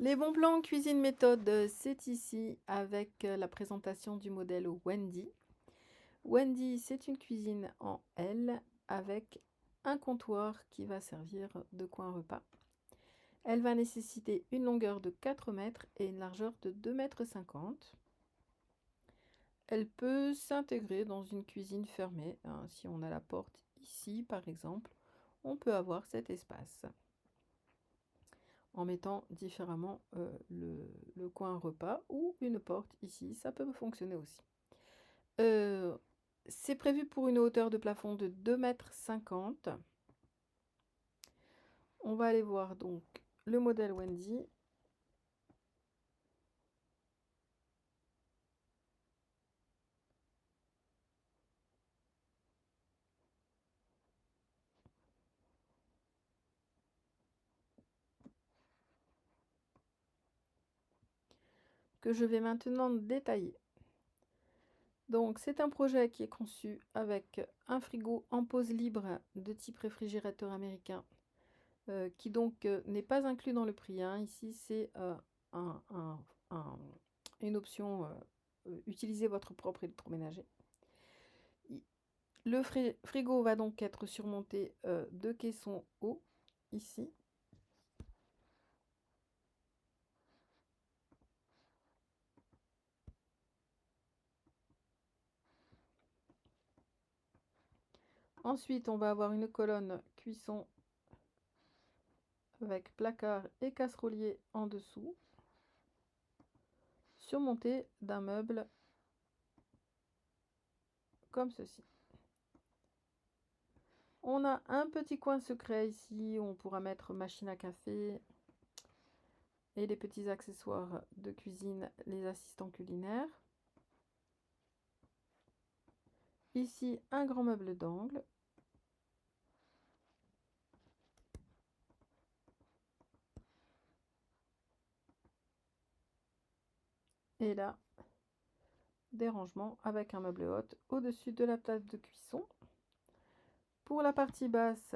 Les bons plans cuisine méthode, c'est ici avec la présentation du modèle Wendy. Wendy, c'est une cuisine en L avec un comptoir qui va servir de coin repas. Elle va nécessiter une longueur de 4 mètres et une largeur de 2,50 m. Elle peut s'intégrer dans une cuisine fermée, hein. Si on a la porte ici, par exemple, on peut avoir cet espace en mettant différemment le coin repas ou une porte ici, ça peut fonctionner aussi. C'est prévu pour une hauteur de plafond de 2,50 m. On va aller voir donc le modèle Wendy. Que je vais maintenant détailler. Donc c'est un projet qui est conçu avec un frigo en pose libre de type réfrigérateur américain, qui donc n'est pas inclus dans le prix, hein. Ici c'est un, une option, utiliser votre propre électroménager. Le frigo va donc être surmonté de caissons hauts ici. Ensuite, on va avoir une colonne cuisson avec placard et casserolier en dessous, surmontée d'un meuble comme ceci. On a un petit coin secret ici où on pourra mettre machine à café et les petits accessoires de cuisine, les assistants culinaires. Ici, un grand meuble d'angle. Et là, des rangements avec un meuble hôte au-dessus de la table de cuisson. Pour la partie basse,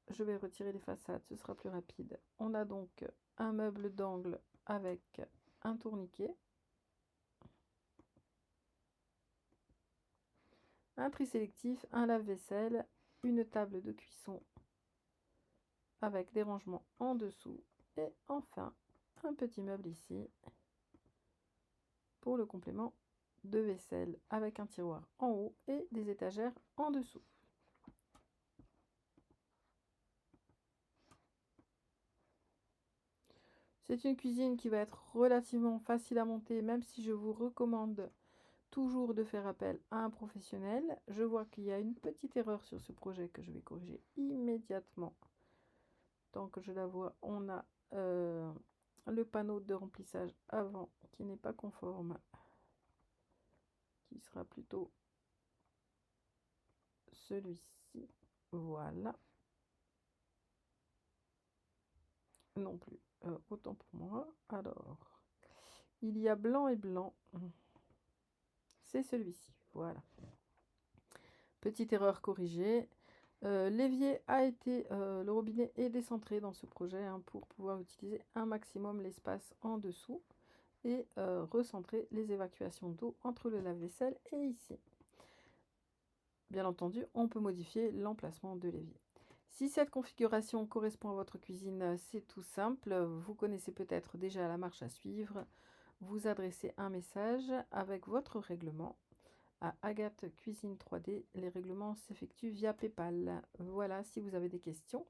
je vais retirer les façades, ce sera plus rapide. On a donc un meuble d'angle avec un tourniquet, un tri sélectif, un lave-vaisselle, une table de cuisson avec des rangements en dessous et enfin un petit meuble ici pour le complément de vaisselle avec un tiroir en haut et des étagères en dessous. C'est une cuisine qui va être relativement facile à monter, même si je vous recommande toujours de faire appel à un professionnel. Je vois qu'il y a une petite erreur sur ce projet que je vais corriger immédiatement. Tant que je la vois, on a le panneau de remplissage avant qui n'est pas conforme, qui sera plutôt celui-ci. Voilà. Non plus. Autant pour moi. Alors, il y a blanc et blanc. C'est celui-ci. Voilà. Petite erreur corrigée. L'évier a été, le robinet est décentré dans ce projet, hein, pour pouvoir utiliser un maximum l'espace en dessous et recentrer les évacuations d'eau entre le lave-vaisselle et ici. Bien entendu, on peut modifier l'emplacement de l'évier. Si cette configuration correspond à votre cuisine, c'est tout simple. Vous connaissez peut-être déjà la marche à suivre. Vous adressez un message avec votre règlement à Agathe Cuisine 3D. Les règlements s'effectuent via PayPal. Voilà, si vous avez des questions.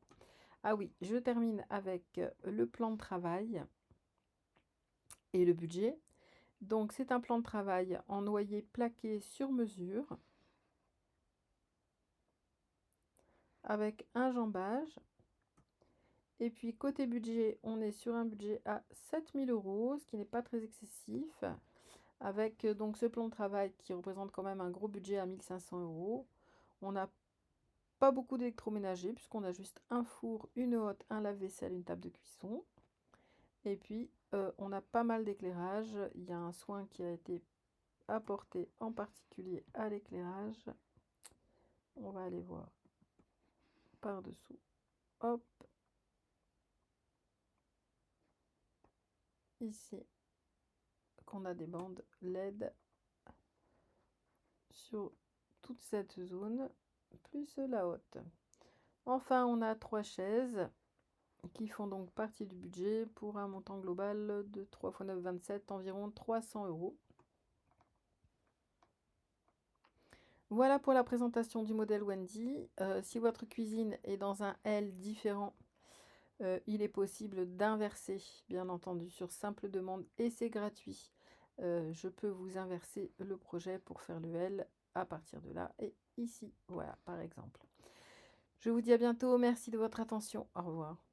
Ah oui, je termine avec le plan de travail et le budget. Donc, c'est un plan de travail en noyer plaqué sur mesure avec un jambage. Et puis, côté budget, on est sur un budget à 7 000 €, ce qui n'est pas très excessif, avec donc ce plan de travail qui représente quand même un gros budget à 1 500 €. On n'a pas beaucoup d'électroménager puisqu'on a juste un four, une hotte, un lave-vaisselle, une table de cuisson. Et puis, on a pas mal d'éclairage. Il y a un soin qui a été apporté en particulier à l'éclairage. On va aller voir par-dessous. Hop. ici qu'on a des bandes LED sur toute cette zone, plus la haute. Enfin, on a 3 chaises qui font donc partie du budget pour un montant global de 3 x 9, 27, environ 300 €. Voilà pour la présentation du modèle Wendy. Si votre cuisine est dans un L différent, il est possible d'inverser, bien entendu, sur simple demande et c'est gratuit. Je peux vous inverser le projet pour faire le L à partir de là et ici, voilà, par exemple. Je vous dis à bientôt, merci de votre attention, au revoir.